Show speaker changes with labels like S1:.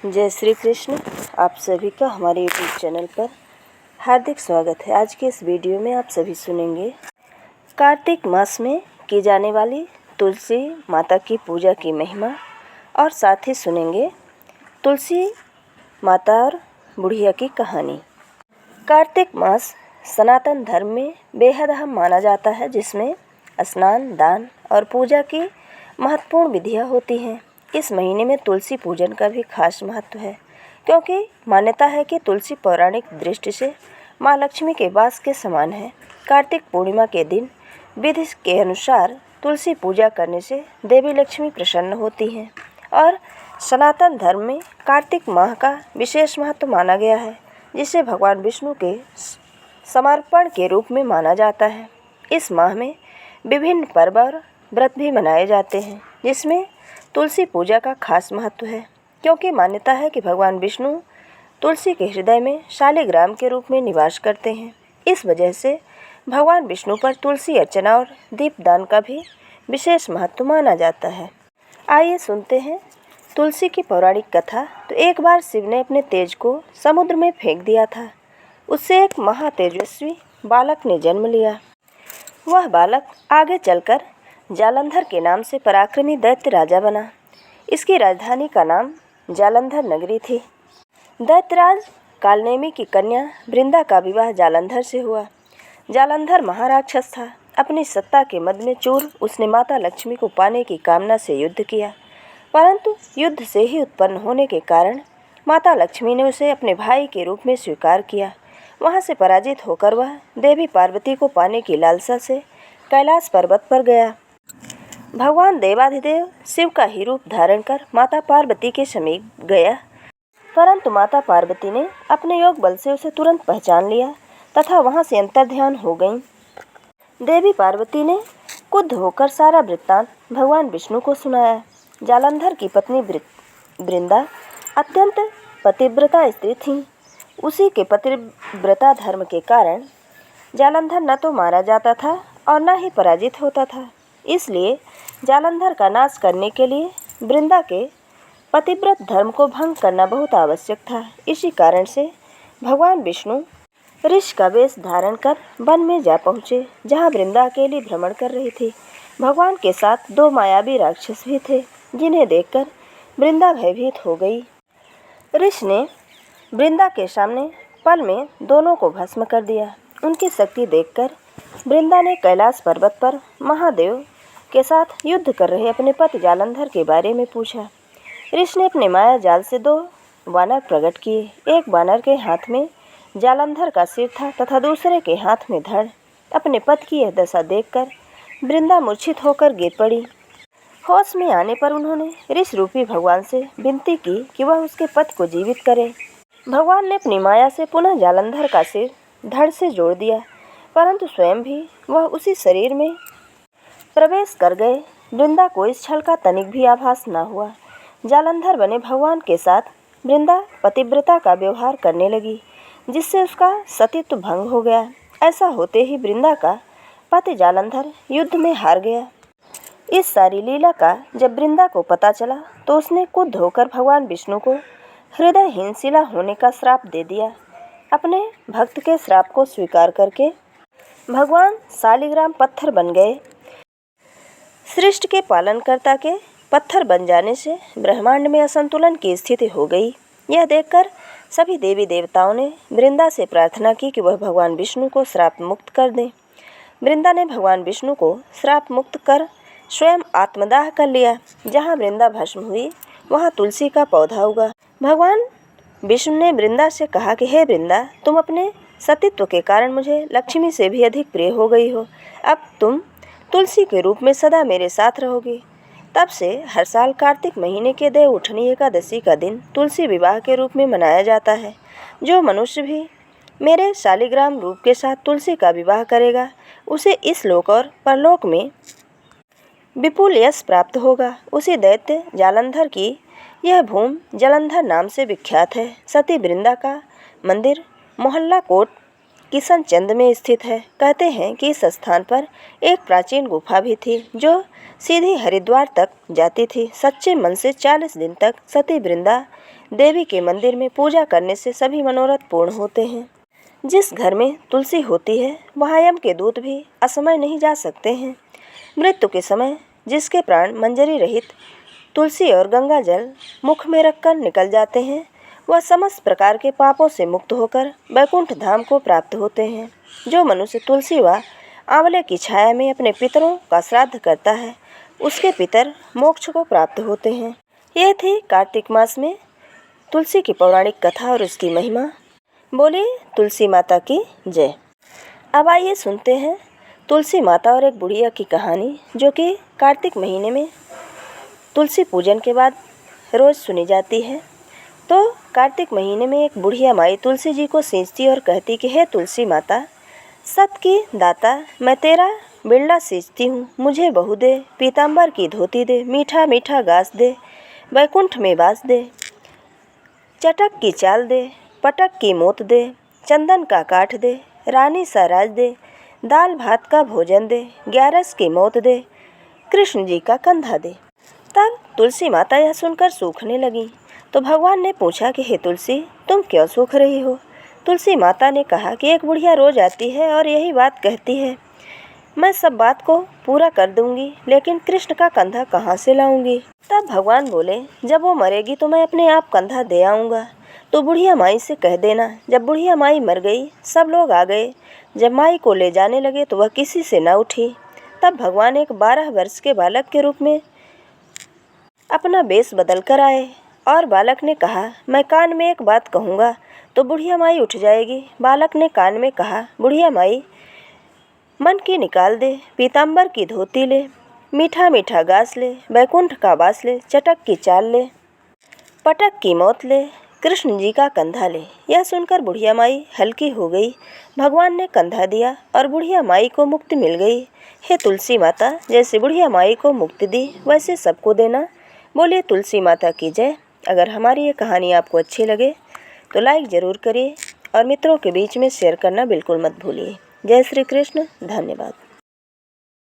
S1: जय श्री कृष्ण। आप सभी का हमारे YouTube चैनल पर हार्दिक स्वागत है। आज के इस वीडियो में आप सभी सुनेंगे कार्तिक मास में की जाने वाली तुलसी माता की पूजा की महिमा और साथ ही सुनेंगे तुलसी माता और बुढ़िया की कहानी। कार्तिक मास सनातन धर्म में बेहद अहम माना जाता है, जिसमें स्नान, दान और पूजा की महत्वपूर्ण विधियाँ होती हैं। इस महीने में तुलसी पूजन का भी खास महत्व है, क्योंकि मान्यता है कि तुलसी पौराणिक दृष्टि से माँ लक्ष्मी के वास के समान है। कार्तिक पूर्णिमा के दिन विधि के अनुसार तुलसी पूजा करने से देवी लक्ष्मी प्रसन्न होती हैं और सनातन धर्म में कार्तिक माह का विशेष महत्व माना गया है, जिसे भगवान विष्णु के समर्पण के रूप में माना जाता है। इस माह में विभिन्न पर्व और व्रत भी मनाए जाते हैं, जिसमें तुलसी पूजा का खास महत्व है, क्योंकि मान्यता है कि भगवान विष्णु तुलसी के हृदय में शालिग्राम के रूप में निवास करते हैं। इस वजह से भगवान विष्णु पर तुलसी अर्चना और दीपदान का भी विशेष महत्व माना जाता है। आइए सुनते हैं तुलसी की पौराणिक कथा। तो एक बार शिव ने अपने तेज को समुद्र में फेंक दिया था। उससे एक महातेजस्वी बालक ने जन्म लिया। वह बालक आगे चलकर जालंधर के नाम से पराक्रमी दैत्य राजा बना। इसकी राजधानी का नाम जालंधर नगरी थी। दैत्यराज कालनेमी की कन्या वृंदा का विवाह जालंधर से हुआ। जालंधर महाराक्षस था। अपनी सत्ता के मद में चूर उसने माता लक्ष्मी को पाने की कामना से युद्ध किया, परंतु युद्ध से ही उत्पन्न होने के कारण माता लक्ष्मी ने उसे अपने भाई के रूप में स्वीकार किया। वहां से पराजित होकर वह देवी पार्वती को पाने की लालसा से कैलाश पर्वत पर गया। भगवान देवाधिदेव शिव का ही रूप धारण कर माता पार्वती के समीप गया, परंतु माता पार्वती ने अपने योग बल से उसे तुरंत पहचान लिया तथा वहां से अंतर्ध्यान हो गईं। देवी पार्वती ने क्रुद्ध होकर सारा वृत्तांत भगवान विष्णु को सुनाया। जालंधर की पत्नी वृंदा अत्यंत पतिव्रता स्त्री थी। उसी के पतिव्रता धर्म के कारण जालंधर न तो मारा जाता था और न ही पराजित होता था। इसलिए जालंधर का नाश करने के लिए वृंदा के पतिव्रत धर्म को भंग करना बहुत आवश्यक था। इसी कारण से भगवान विष्णु ऋष का वेश धारण कर वन में जा पहुँचे, जहाँ वृंदा अकेली भ्रमण कर रही थी। भगवान के साथ दो मायावी राक्षस भी थे, जिन्हें देखकर वृंदा भयभीत हो गई। ऋष ने वृंदा के सामने पल में दोनों को भस्म कर दिया। उनकी शक्ति देखकर वृंदा ने कैलाश पर्वत पर महादेव के साथ युद्ध कर रहे अपने पति जालंधर के बारे में पूछा। ऋषि ने अपने माया जाल से दो वानर प्रकट किए। एक वानर के हाथ में जालंधर का सिर था तथा दूसरे के हाथ में धड़। अपने पति की यह दशा देखकर वृंदा मूर्छित होकर गिर पड़ी। होश में आने पर उन्होंने ऋषि रूपी भगवान से विनती की कि वह उसके पति को जीवित करे। भगवान ने अपनी माया से पुनः जालंधर का सिर धड़ से जोड़ दिया, परंतु स्वयं भी वह उसी शरीर में प्रवेश कर गए। वृंदा को इस छल का तनिक भी आभास न हुआ। जालंधर बने भगवान के साथ वृंदा पतिव्रता का व्यवहार करने लगी, जिससे उसका सतीत्व भंग हो गया। ऐसा होते ही वृंदा का पति जालंधर युद्ध में हार गया। इस सारी लीला का जब वृंदा को पता चला तो उसने क्रुद्ध होकर भगवान विष्णु को हृदयहीन शिला होने का श्राप दे दिया। अपने भक्त के श्राप को स्वीकार करके भगवान शालिग्राम पत्थर बन गए। सृष्टि के पालनकर्ता के पत्थर बन जाने से ब्रह्मांड में असंतुलन की स्थिति हो गई। यह देखकर सभी देवी देवताओं ने वृंदा से प्रार्थना की कि वह भगवान विष्णु को श्राप मुक्त कर दें। वृंदा ने भगवान विष्णु को श्राप मुक्त कर स्वयं आत्मदाह कर लिया। जहाँ वृंदा भस्म हुई वहाँ तुलसी का पौधा उगा। भगवान विष्णु ने वृंदा से कहा कि हे वृंदा, तुम अपने सतीत्व के कारण मुझे लक्ष्मी से भी अधिक प्रिय हो गई हो। अब तुम तुलसी के रूप में सदा मेरे साथ रहोगी। तब से हर साल कार्तिक महीने के देव उठनी एकादशी का दिन तुलसी विवाह के रूप में मनाया जाता है। जो मनुष्य भी मेरे शालिग्राम रूप के साथ तुलसी का विवाह करेगा, उसे इस लोक और परलोक में विपुल यश प्राप्त होगा। उसी दैत्य जालंधर की यह भूमि जालंधर नाम से विख्यात है। सती वृंदा का मंदिर मोहल्ला कोट किशनचंद में स्थित है। कहते हैं कि इस स्थान पर एक प्राचीन गुफा भी थी, जो सीधी हरिद्वार तक जाती थी। सच्चे मन से 40 दिन तक सती वृंदा देवी के मंदिर में पूजा करने से सभी मनोरथ पूर्ण होते हैं। जिस घर में तुलसी होती है वहाँ यम के दूत भी असमय नहीं जा सकते हैं। मृत्यु के समय जिसके प्राण मंजरी रहित तुलसी और गंगा जल मुख में रखकर निकल जाते हैं, वह समस्त प्रकार के पापों से मुक्त होकर वैकुंठ धाम को प्राप्त होते हैं। जो मनुष्य तुलसी व आंवले की छाया में अपने पितरों का श्राद्ध करता है, उसके पितर मोक्ष को प्राप्त होते हैं। यह थी कार्तिक मास में तुलसी की पौराणिक कथा और उसकी महिमा। बोले तुलसी माता की जय। अब आइए सुनते हैं तुलसी माता और एक बुढ़िया की कहानी, जो कि कार्तिक महीने में तुलसी पूजन के बाद रोज़ सुनी जाती है। तो कार्तिक महीने में एक बुढ़िया माई तुलसी जी को सींचती और कहती कि हे तुलसी माता, सत की दाता, मैं तेरा बिरला सींचती हूँ, मुझे बहू दे, पीताम्बर की धोती दे, मीठा मीठा घास दे, वैकुंठ में बास दे, चटक की चाल दे, पटक की मोत दे, चंदन का काठ दे, रानी सा राज दे, दाल भात का भोजन दे, 11 की मौत दे, कृष्ण जी का कंधा दे। तब तुलसी माता यह सुनकर सूखने लगी। तो भगवान ने पूछा कि हे तुलसी, तुम क्यों सूख रही हो? तुलसी माता ने कहा कि एक बुढ़िया रोज आती है और यही बात कहती है, मैं सब बात को पूरा कर दूंगी, लेकिन कृष्ण का कंधा कहाँ से लाऊंगी? तब भगवान बोले, जब वो मरेगी तो मैं अपने आप कंधा दे आऊँगा। तो बुढ़िया माई से कह देना। जब बुढ़िया माई मर गई, सब लोग आ गए। जब माई को ले जाने लगे तो वह किसी से न उठी। तब भगवान एक 12 वर्ष के बालक के रूप में अपना वेश बदल कर आए और बालक ने कहा, मैं कान में एक बात कहूँगा तो बुढ़िया माई उठ जाएगी। बालक ने कान में कहा, बुढ़िया माई, मन की निकाल दे, पीताम्बर की धोती ले, मीठा मीठा घास ले, वैकुंठ का बास ले, चटक की चाल ले, पटक की मौत ले, कृष्ण जी का कंधा ले। यह सुनकर बुढ़िया माई हल्की हो गई। भगवान ने कंधा दिया और बुढ़िया माई को मुक्ति मिल गई। हे तुलसी माता, जैसे बुढ़िया माई को मुक्ति दी वैसे सबको देना। बोलिए तुलसी माता की जय। अगर हमारी ये कहानी आपको अच्छी लगे तो लाइक ज़रूर करिए और मित्रों के बीच में शेयर करना बिल्कुल मत भूलिए। जय श्री कृष्ण। धन्यवाद।